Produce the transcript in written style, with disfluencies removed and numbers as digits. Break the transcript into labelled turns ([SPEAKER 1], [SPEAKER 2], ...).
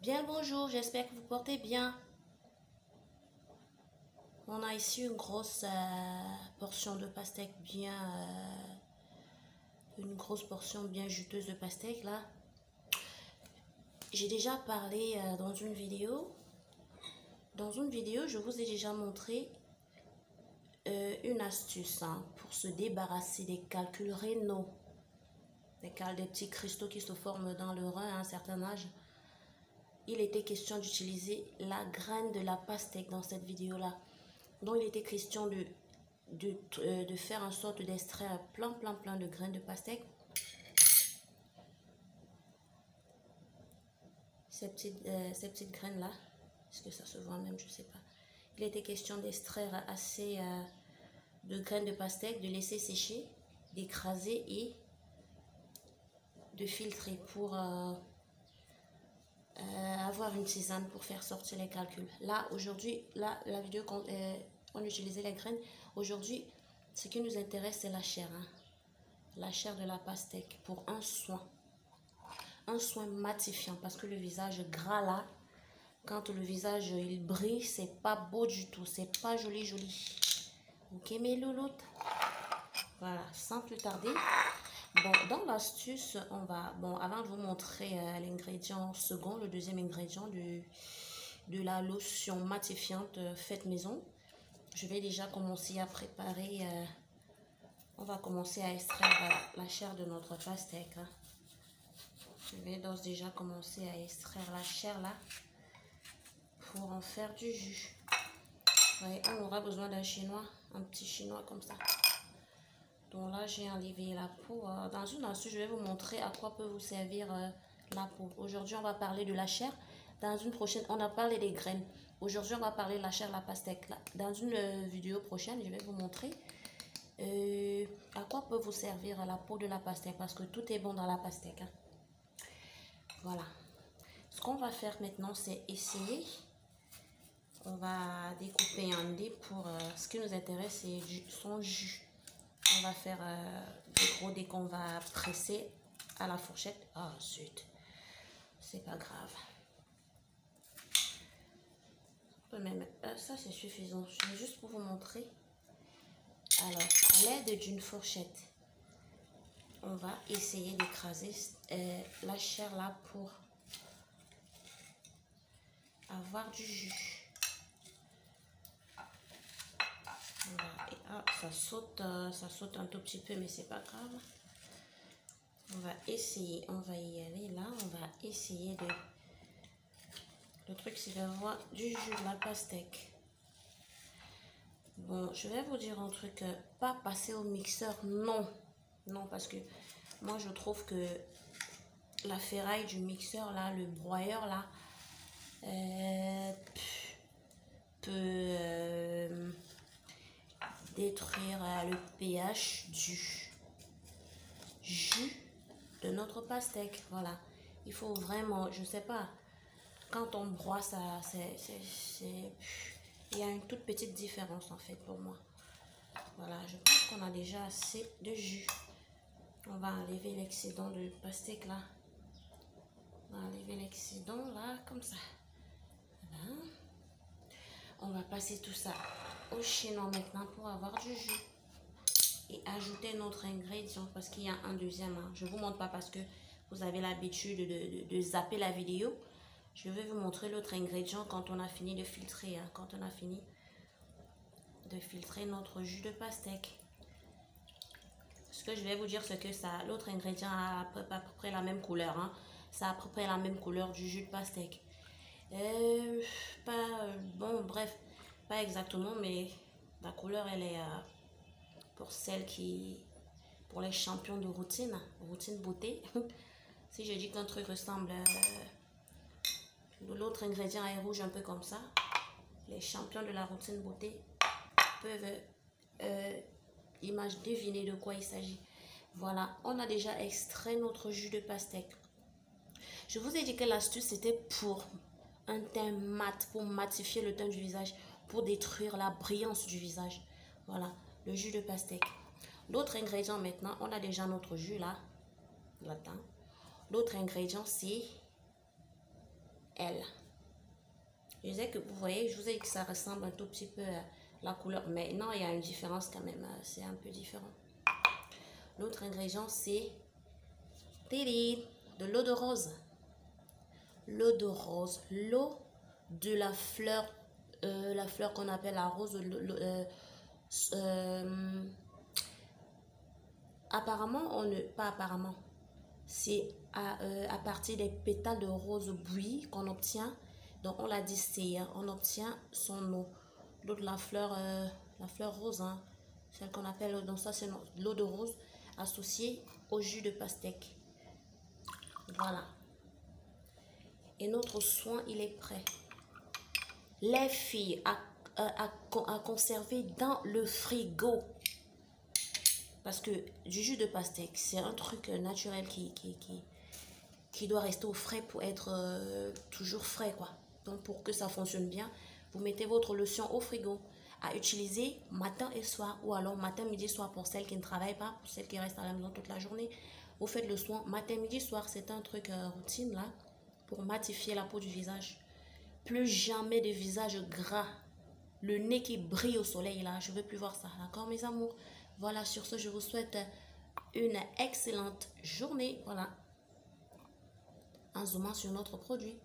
[SPEAKER 1] Bien le bonjour, j'espère que vous portez bien. On a ici une grosse portion de pastèque une grosse portion bien juteuse de pastèque là. J'ai déjà parlé dans une vidéo. Dans une vidéo, je vous ai déjà montré une astuce pour se débarrasser des calculs rénaux. Des petits cristaux qui se forment dans le rein à un certain âge. Il était question d'utiliser la graine de la pastèque dans cette vidéo-là. Donc, il était question de faire en sorte d'extraire plein de graines de pastèque. Ces petites graines-là, est-ce que ça se voit même, je ne sais pas. Il était question d'extraire assez de graines de pastèque, de laisser sécher, d'écraser et de filtrer pour avoir une tisane pour faire sortir les calculs. Là, aujourd'hui, la vidéo, on utilisait les graines. Aujourd'hui, ce qui nous intéresse, c'est la chair. La chair de la pastèque pour un soin. Un soin matifiant parce que le visage gras là, quand le visage il brille, c'est pas beau du tout. C'est pas joli. Ok, mes louloutes. Voilà, sans plus tarder. Bon, dans l'astuce, on va... Bon, avant de vous montrer l'ingrédient second, le deuxième ingrédient de la lotion matifiante faite maison, je vais déjà commencer à préparer... on va commencer à extraire la chair de notre pastèque. Je vais donc déjà commencer à extraire la chair là pour en faire du jus. Ouais, on aura besoin d'un chinois, un petit chinois comme ça. Donc là, j'ai enlevé la peau. Dans une astuce, je vais vous montrer à quoi peut vous servir la peau. Aujourd'hui, on va parler de la chair. Dans une prochaine, on a parlé des graines. Aujourd'hui, on va parler de la chair, la pastèque. Dans une vidéo prochaine, je vais vous montrer à quoi peut vous servir la peau de la pastèque. Parce que tout est bon dans la pastèque. Voilà. Ce qu'on va faire maintenant, c'est essayer. On va découper en dés pour... ce qui nous intéresse, c'est son jus. On va faire des gros dés qu'on va presser à la fourchette. Ah, zut. C'est pas grave. On peut même... ça, c'est suffisant. Je vais juste pour vous montrer. Alors, à l'aide d'une fourchette, on va essayer d'écraser la chair là pour avoir du jus. Voilà. Et, ça saute un tout petit peu, mais c'est pas grave. On va essayer, on va y aller là, on va essayer de... Le truc, c'est d'avoir du jus de la pastèque. Bon, je vais vous dire un truc, pas passer au mixeur, non. Non, parce que moi, je trouve que la ferraille du mixeur, là, le broyeur, là, peut détruire le pH du jus de notre pastèque. Voilà. Il faut vraiment, je sais pas, quand on broie ça, il y a une toute petite différence en fait pour moi. Voilà, je pense qu'on a déjà assez de jus. On va enlever l'excédent de pastèque là. On va enlever l'excédent là, comme ça. Voilà. On va passer tout ça au chaînon maintenant pour avoir du jus. Et ajouter notre ingrédient parce qu'il y a un deuxième. Je ne vous montre pas parce que vous avez l'habitude de zapper la vidéo. Je vais vous montrer l'autre ingrédient quand on a fini de filtrer. Quand on a fini de filtrer notre jus de pastèque. Ce que je vais vous dire, c'est que ça, l'autre ingrédient a à peu près la même couleur. Ça a à peu près la même couleur du jus de pastèque. Bon, bref, pas exactement, mais la couleur, elle est pour celles qui... Pour les champions de routine beauté. Si je dis qu'un truc ressemble... l'autre ingrédient est rouge un peu comme ça. Les champions de la routine beauté peuvent deviner de quoi il s'agit. Voilà, on a déjà extrait notre jus de pastèque. Je vous ai dit que l'astuce c'était pour un teint mat, pour matifier le teint du visage, pour détruire la brillance du visage. Voilà, le jus de pastèque. L'autre ingrédient maintenant, on a déjà notre jus là, là-dedans. L'autre ingrédient c'est L. Je disais que vous voyez, je vous ai dit que ça ressemble un tout petit peu à la couleur, mais non, il y a une différence quand même, c'est un peu différent. L'autre ingrédient, c'est de l'eau de rose. L'eau de rose, l'eau de la fleur qu'on appelle la rose. Apparemment, pas apparemment, c'est à partir des pétales de rose bouillie qu'on obtient. Donc on la distille, on obtient son eau. L'eau de la fleur rose, hein, celle qu'on appelle, donc ça c'est l'eau de rose associée au jus de pastèque. Voilà. Et notre soin, il est prêt. Les filles, à conserver dans le frigo. Parce que du jus de pastèque, c'est un truc naturel qui doit rester au frais pour être toujours frais, quoi. Donc, pour que ça fonctionne bien, vous mettez votre lotion au frigo à utiliser matin et soir. Ou alors matin, midi, soir pour celles qui ne travaillent pas, pour celles qui restent à la maison toute la journée. Vous faites le soin matin, midi, soir. C'est un truc routine, là, pour matifier la peau du visage. Plus jamais de visage gras. Le nez qui brille au soleil, là. Je ne veux plus voir ça, d'accord, mes amours? Voilà, sur ce, je vous souhaite une excellente journée. Voilà. En zoomant sur notre produit.